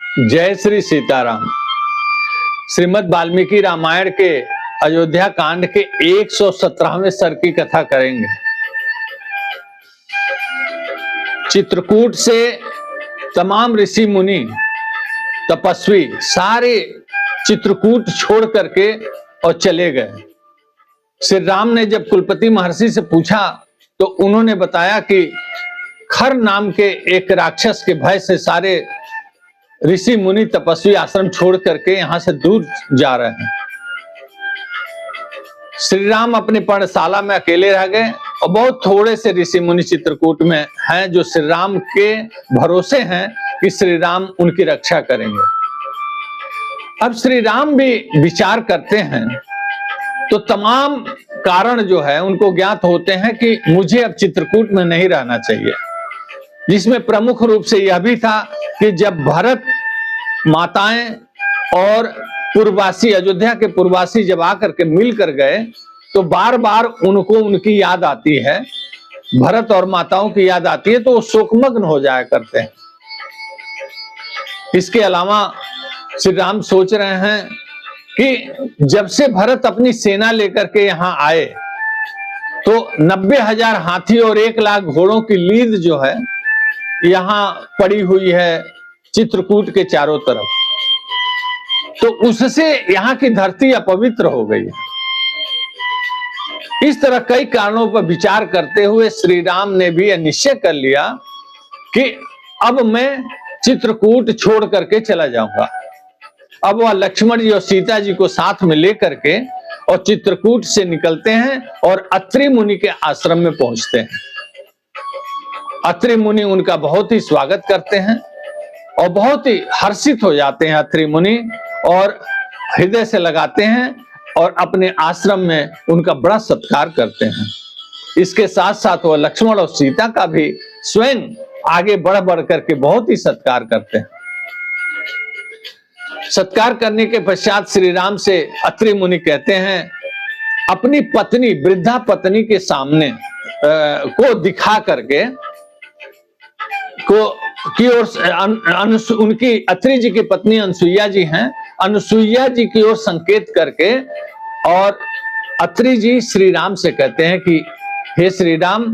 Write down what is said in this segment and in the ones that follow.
जय श्री सीताराम। श्रीमद् वाल्मीकि रामायण के अयोध्या कांड के 117वें सर की कथा करेंगे। चित्रकूट से तमाम ऋषि मुनि तपस्वी सारे चित्रकूट छोड़ करके और चले गए। श्री राम ने जब कुलपति महर्षि से पूछा तो उन्होंने बताया कि खर नाम के एक राक्षस के भय से सारे ऋषि मुनि तपस्वी आश्रम छोड़ करके यहां से दूर जा रहे हैं। श्री राम अपनी पर्णशाला में अकेले रह गए और बहुत थोड़े से ऋषि मुनि चित्रकूट में हैं जो श्री राम के भरोसे हैं कि श्री राम उनकी रक्षा करेंगे। अब श्री राम भी विचार करते हैं तो तमाम कारण जो है उनको ज्ञात होते हैं कि मुझे अब चित्रकूट में नहीं रहना चाहिए, जिसमें प्रमुख रूप से यह भी था कि जब भरत माताएं और पूर्ववासी अयोध्या के पूर्ववासी जब आकर के मिल कर गए तो बार बार उनको उनकी याद आती है, भरत और माताओं की याद आती है तो वो शोकमग्न हो जाया करते हैं। इसके अलावा श्री राम सोच रहे हैं कि जब से भरत अपनी सेना लेकर के यहाँ आए तो 90,000 हाथी और 1 लाख घोड़ों की लीद जो है यहाँ पड़ी हुई है चित्रकूट के चारों तरफ, तो उससे यहाँ की धरती अपवित्र हो गई है। इस तरह कई कारणों पर विचार करते हुए श्री राम ने भी यह निश्चय कर लिया कि अब मैं चित्रकूट छोड़ करके चला जाऊंगा। अब वह लक्ष्मण जी और सीता जी को साथ में लेकर के और चित्रकूट से निकलते हैं और अत्रि मुनि के आश्रम में पहुंचते हैं। अत्रि मुनि उनका बहुत ही स्वागत करते हैं और बहुत ही हर्षित हो जाते हैं अत्रि मुनि और हृदय से लगाते हैं और अपने आश्रम में उनका बड़ा सत्कार करते हैं। इसके साथ साथ वह लक्ष्मण और सीता का भी स्वयं आगे बढ़ बढ़ करके बहुत ही सत्कार करते हैं। सत्कार करने के पश्चात श्री राम से अत्रि मुनि कहते हैं अपनी पत्नी वृद्धा पत्नी के सामने को दिखा करके की ओर उनकी अत्रि जी की पत्नी अनुसुईया जी हैं, अनुसुईया जी की ओर संकेत करके और अत्रि जी श्री राम से कहते हैं कि हे श्री राम,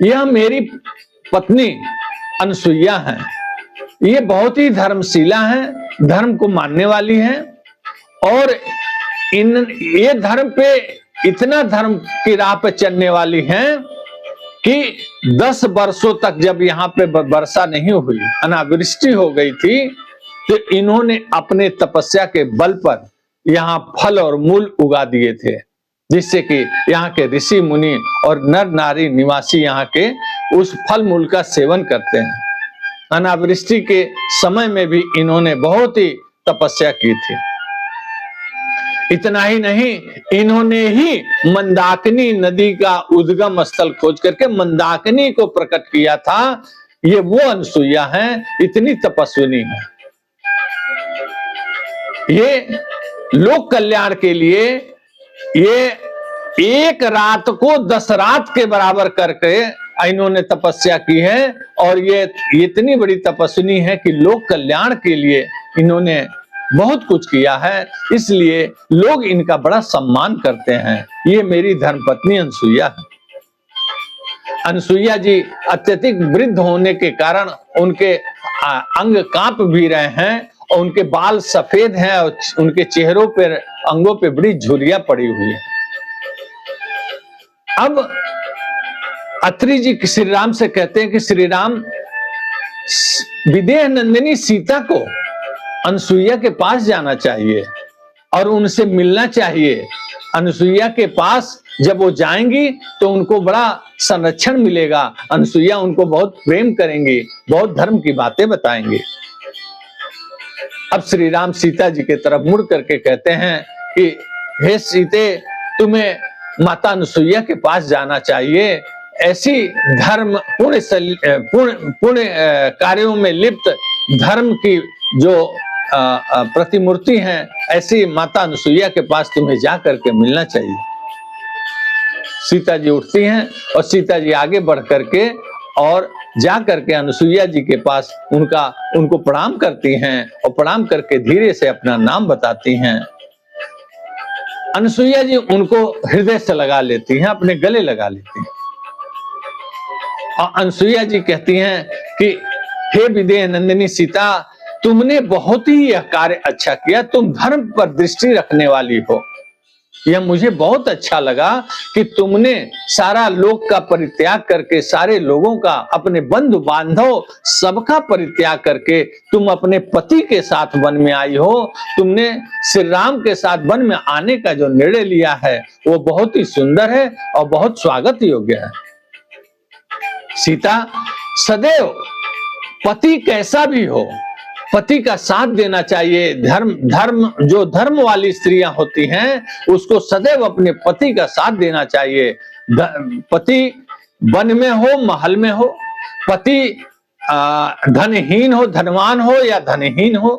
यह मेरी पत्नी अनुसुईया है, ये बहुत ही धर्मशीला है, धर्म को मानने वाली है और ये धर्म पे इतना धर्म की राह पे चलने वाली हैं कि 10 वर्षों तक जब यहाँ पे वर्षा नहीं हुई, अनावृष्टि हो गई थी, तो इन्होंने अपने तपस्या के बल पर यहाँ फल और मूल उगा दिए थे, जिससे कि यहाँ के ऋषि मुनि और नर नारी निवासी यहाँ के उस फल मूल का सेवन करते हैं। अनावृष्टि के समय में भी इन्होंने बहुत ही तपस्या की थी। इतना ही नहीं, इन्होंने ही मंदाकिनी नदी का उद्गम स्थल खोज करके मंदाकिनी को प्रकट किया था। ये वो अनुसुईया हैं, इतनी तपस्विनी है। ये लोक कल्याण के लिए ये 1 रात को 10 रात के बराबर करके इन्होंने तपस्या की है और ये इतनी बड़ी तपस्विनी है कि लोक कल्याण के लिए इन्होंने बहुत कुछ किया है, इसलिए लोग इनका बड़ा सम्मान करते हैं। ये मेरी धर्मपत्नी अनुसुईया है। अनुसुईया जी अत्यधिक वृद्ध होने के कारण उनके अंग कांप भी रहे हैं और उनके बाल सफेद हैं और उनके चेहरों पर अंगों पे बड़ी झुर्रियां पड़ी हुई है। अब अत्रि जी श्री राम से कहते हैं कि श्री राम, विदेह नंदिनी सीता को अनुसुईया के पास जाना चाहिए और उनसे मिलना चाहिए। अनुसुईया के पास जब वो जाएंगी तो उनको बड़ा संरक्षण मिलेगा, अनुसुईया उनको बहुत प्रेम करेंगी, बहुत धर्म की बातें बताएंगे। अब श्री राम सीता जी के तरफ मुड़ करके कहते हैं कि हे सीते, तुम्हें माता अनुसुईया के पास जाना चाहिए। ऐसी धर्म पुण्य कार्यों में लिप्त धर्म की जो प्रतिमूर्ति हैं, ऐसी माता अनुसुईया के पास तुम्हें जा करके मिलना चाहिए। सीता जी उठती हैं और सीता जी आगे बढ़ करके और जा करके अनुसुईया जी के पास उनको प्रणाम करती हैं और प्रणाम करके धीरे से अपना नाम बताती हैं। अनुसुईया जी उनको हृदय से लगा लेती हैं, अपने गले लगा लेती हैं और अनुसुईया जी कहती हैं कि हे विदेह नंदिनी सीता, तुमने बहुत ही यह कार्य अच्छा किया, तुम धर्म पर दृष्टि रखने वाली हो। यह मुझे बहुत अच्छा लगा कि तुमने सारा लोक का परित्याग करके, सारे लोगों का, अपने बंधु बांधव सबका परित्याग करके तुम अपने पति के साथ वन में आई हो। तुमने श्री राम के साथ वन में आने का जो निर्णय लिया है वो बहुत ही सुंदर है और बहुत स्वागत योग्य है। सीता, सदैव पति कैसा भी हो, पति का साथ देना चाहिए। जो धर्म वाली स्त्रियां होती हैं उसको सदैव अपने पति का साथ देना चाहिए। पति वन में हो, महल में हो, पति धनहीन हो, धनवान हो या धनहीन हो,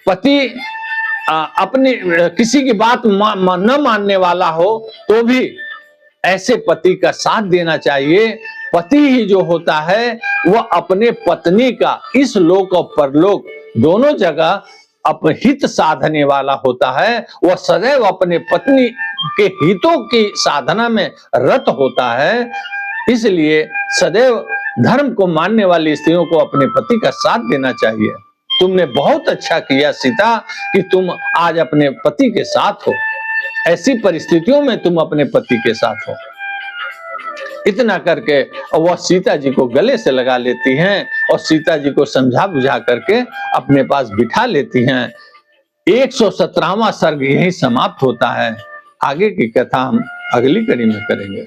पति अपनी किसी की बात न मानने वाला हो तो भी ऐसे पति का साथ देना चाहिए। पति ही जो होता है वह अपने पत्नी का इस लोक और परलोक दोनों जगह अपहित साधने वाला होता है। वह सदैव अपने पत्नी के हितों की साधना में रत होता है। इसलिए सदैव धर्म को मानने वाली स्त्रियों को अपने पति का साथ देना चाहिए। तुमने बहुत अच्छा किया सीता कि तुम आज अपने पति के साथ हो, ऐसी परिस्थितियों में तुम अपने पति के साथ हो। इतना करके वह सीता जी को गले से लगा लेती हैं और सीता जी को समझा बुझा करके अपने पास बिठा लेती हैं। 117वां सर्ग यही समाप्त होता है। आगे की कथा हम अगली कड़ी में करेंगे।